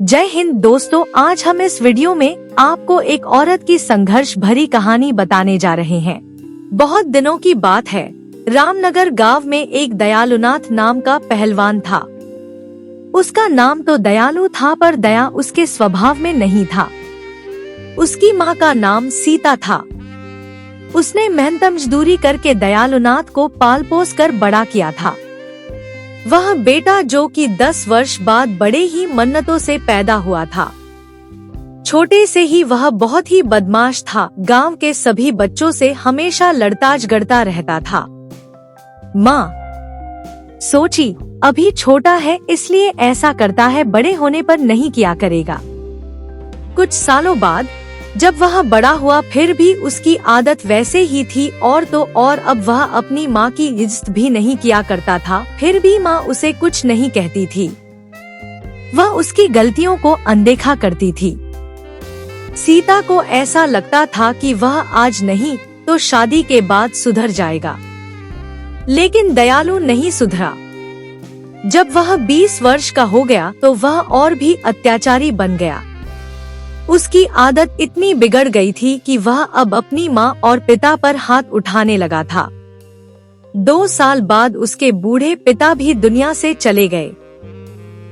जय हिंद दोस्तों, आज हम इस वीडियो में आपको एक औरत की संघर्ष भरी कहानी बताने जा रहे हैं। बहुत दिनों की बात है, रामनगर गांव में एक दयालुनाथ नाम का पहलवान था। उसका नाम तो दयालु था, पर दया उसके स्वभाव में नहीं था। उसकी माँ का नाम सीता था। उसने मेहनत मजदूरी करके दयालुनाथ को पाल पोस कर बड़ा किया था। वह बेटा जो कि 10 वर्ष बाद बड़े ही मन्नतों से पैदा हुआ था। छोटे से ही वह बहुत ही बदमाश था। गांव के सभी बच्चों से हमेशा लड़ता झगड़ता रहता था। माँ सोची, अभी छोटा है इसलिए ऐसा करता है, बड़े होने पर नहीं किया करेगा। कुछ सालों बाद जब वह बड़ा हुआ, फिर भी उसकी आदत वैसे ही थी और तो और अब वह अपनी माँ की इज्जत भी नहीं किया करता था। फिर भी माँ उसे कुछ नहीं कहती थी। वह उसकी गलतियों को अनदेखा करती थी। सीता को ऐसा लगता था कि वह आज नहीं तो शादी के बाद सुधर जाएगा, लेकिन दयालु नहीं सुधरा। जब वह 20 वर्ष का हो गया तो वह और भी अत्याचारी बन गया। उसकी आदत इतनी बिगड़ गई थी कि वह अब अपनी माँ और पिता पर हाथ उठाने लगा था। 2 साल बाद उसके बूढ़े पिता भी दुनिया से चले गए।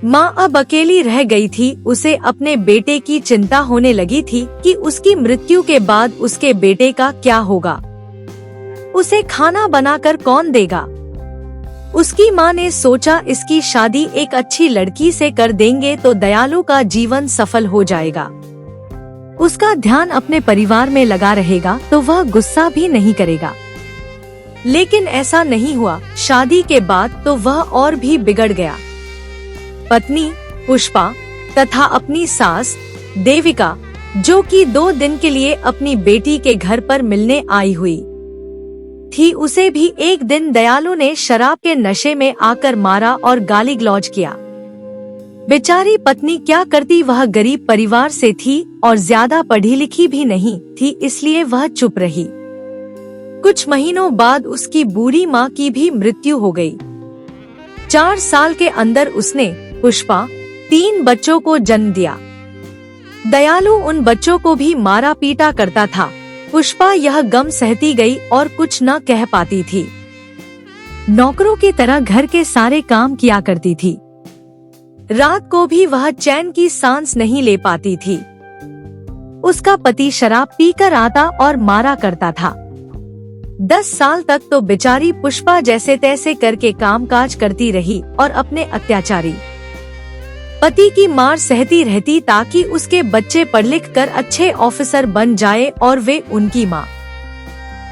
माँ अब अकेली रह गई थी। उसे अपने बेटे की चिंता होने लगी थी कि उसकी मृत्यु के बाद उसके बेटे का क्या होगा। उसे खाना बनाकर कौन देगा। उसकी माँ ने सोचा, इसकी शादी एक अच्छी लड़की से कर देंगे तो दयालु का जीवन सफल हो जाएगा। उसका ध्यान अपने परिवार में लगा रहेगा तो वह गुस्सा भी नहीं करेगा। लेकिन ऐसा नहीं हुआ। शादी के बाद तो वह और भी बिगड़ गया। पत्नी पुष्पा तथा अपनी सास देविका, जो कि 2 दिन के लिए अपनी बेटी के घर पर मिलने आई हुई थी, उसे भी एक दिन दयालु ने शराब के नशे में आकर मारा और गाली गलौज किया। बेचारी पत्नी क्या करती, वह गरीब परिवार से थी और ज्यादा पढ़ी लिखी भी नहीं थी, इसलिए वह चुप रही। कुछ महीनों बाद उसकी बूढ़ी माँ की भी मृत्यु हो गई। 4 साल के अंदर उसने पुष्पा 3 बच्चों को जन्म दिया। दयालु उन बच्चों को भी मारा पीटा करता था। पुष्पा यह गम सहती गई और कुछ न कह पाती थी। नौकरों की तरह घर के सारे काम किया करती थी। रात को भी वह चैन की सांस नहीं ले पाती थी। उसका पति शराब पीकर आता और मारा करता था। 10 साल तक तो बेचारी पुष्पा जैसे तैसे करके कामकाज करती रही और अपने अत्याचारी पति की मार सहती रहती, ताकि उसके बच्चे पढ़ लिख कर अच्छे ऑफिसर बन जाए और वे उनकी माँ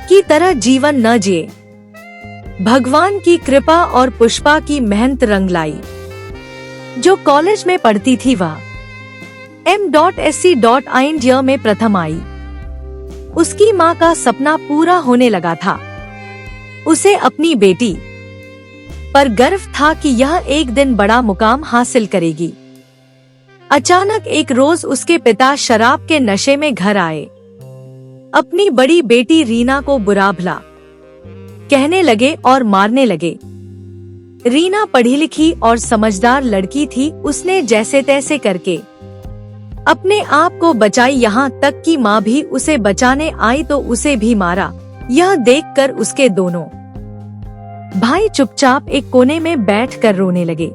की तरह जीवन न जिए। भगवान की कृपा और पुष्पा की मेहनत रंग लाई। जो कॉलेज में पढ़ती थी वह M.Sc. में प्रथम आई। उसकी माँ का सपना पूरा होने लगा था। उसे अपनी बेटी पर गर्व था कि यह एक दिन बड़ा मुकाम हासिल करेगी। अचानक एक रोज उसके पिता शराब के नशे में घर आए। अपनी बड़ी बेटी रीना को बुरा भला कहने लगे और मारने लगे। रीना पढ़ी लिखी और समझदार लड़की थी। उसने जैसे तैसे करके अपने आप को बचाई, यहाँ तक कि माँ भी उसे बचाने आई तो उसे भी मारा। यह देखकर उसके दोनों भाई चुपचाप एक कोने में बैठकर रोने लगे।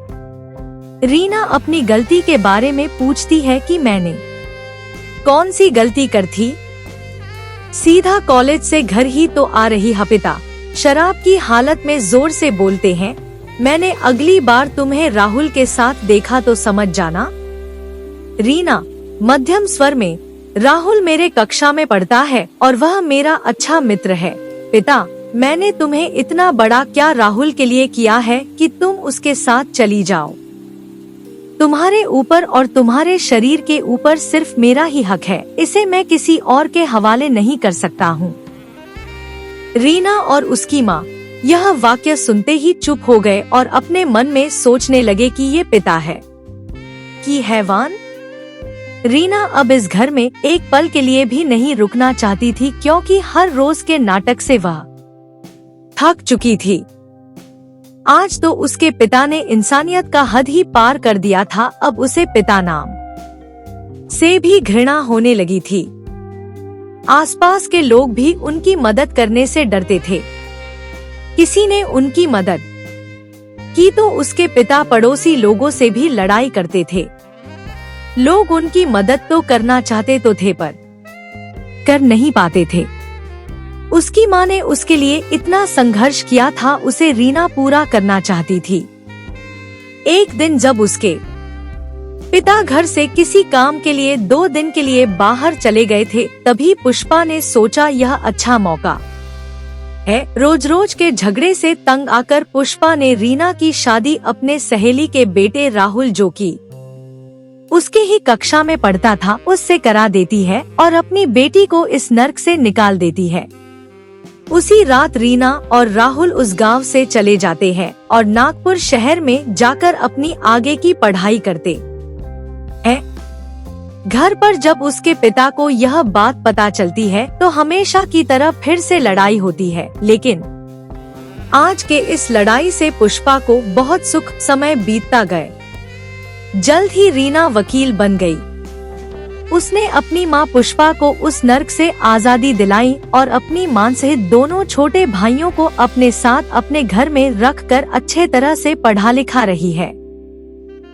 रीना अपनी गलती के बारे में पूछती है कि मैंने कौन सी गलती कर थी। सीधा कॉलेज से घर ही तो आ रही है। पिता शराब की हालत में जोर से बोलते हैं, मैंने अगली बार तुम्हें राहुल के साथ देखा तो समझ जाना। रीना मध्यम स्वर में, राहुल मेरे कक्षा में पढ़ता है और वह मेरा अच्छा मित्र है। पिता, मैंने तुम्हें इतना बड़ा क्या राहुल के लिए किया है कि तुम उसके साथ चली जाओ। तुम्हारे ऊपर और तुम्हारे शरीर के ऊपर सिर्फ मेरा ही हक है, इसे मैं किसी और के हवाले नहीं कर सकता हूँ। रीना और उसकी माँ यह वाक्य सुनते ही चुप हो गए और अपने मन में सोचने लगे कि ये पिता है कि हैवान। रीना अब इस घर में एक पल के लिए भी नहीं रुकना चाहती थी, क्योंकि हर रोज के नाटक से वह थक चुकी थी। आज तो उसके पिता ने इंसानियत का हद ही पार कर दिया था। अब उसे पिता नाम से भी घृणा होने लगी थी। आसपास के लोग भी उनकी मदद करने से डरते थे। किसी ने उनकी मदद की तो उसके पिता पड़ोसी लोगों से भी लड़ाई करते थे। लोग उनकी मदद तो करना चाहते तो थे पर कर नहीं पाते थे। उसकी माँ ने उसके लिए इतना संघर्ष किया था, उसे रीना पूरा करना चाहती थी। एक दिन जब उसके पिता घर से किसी काम के लिए 2 दिन के लिए बाहर चले गए थे, तभी पुष्पा ने सोचा यह अच्छा मौका है। रोज रोज के झगड़े से तंग आकर पुष्पा ने रीना की शादी अपने सहेली के बेटे राहुल, जो कि उसके ही कक्षा में पढ़ता था, उससे करा देती है और अपनी बेटी को इस नर्क से निकाल देती है। उसी रात रीना और राहुल उस गांव से चले जाते हैं और नागपुर शहर में जाकर अपनी आगे की पढ़ाई करते हैं। घर पर जब उसके पिता को यह बात पता चलती है तो हमेशा की तरह फिर से लड़ाई होती है, लेकिन आज के इस लड़ाई से पुष्पा को बहुत सुख समय बीतता गए। जल्द ही रीना वकील बन गई। उसने अपनी मां पुष्पा को उस नर्क से आजादी दिलाई और अपनी मां सहित दोनों छोटे भाइयों को अपने साथ अपने घर में रखकर अच्छे तरह से पढ़ा लिखा रही है।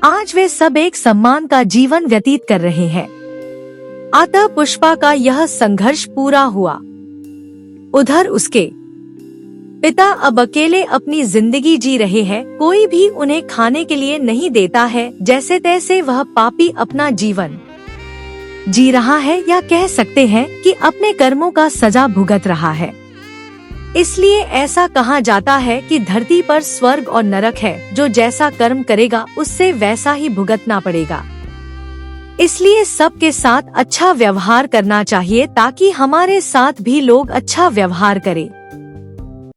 आज वे सब एक सम्मान का जीवन व्यतीत कर रहे हैं। अतः पुष्पा का यह संघर्ष पूरा हुआ। उधर उसके पिता अब अकेले अपनी जिंदगी जी रहे हैं। कोई भी उन्हें खाने के लिए नहीं देता है। जैसे तैसे वह पापी अपना जीवन जी रहा है, या कह सकते हैं कि अपने कर्मों का सजा भुगत रहा है। इसलिए ऐसा कहा जाता है कि धरती पर स्वर्ग और नरक है, जो जैसा कर्म करेगा उससे वैसा ही भुगतना पड़ेगा। इसलिए सबके साथ अच्छा व्यवहार करना चाहिए ताकि हमारे साथ भी लोग अच्छा व्यवहार करें।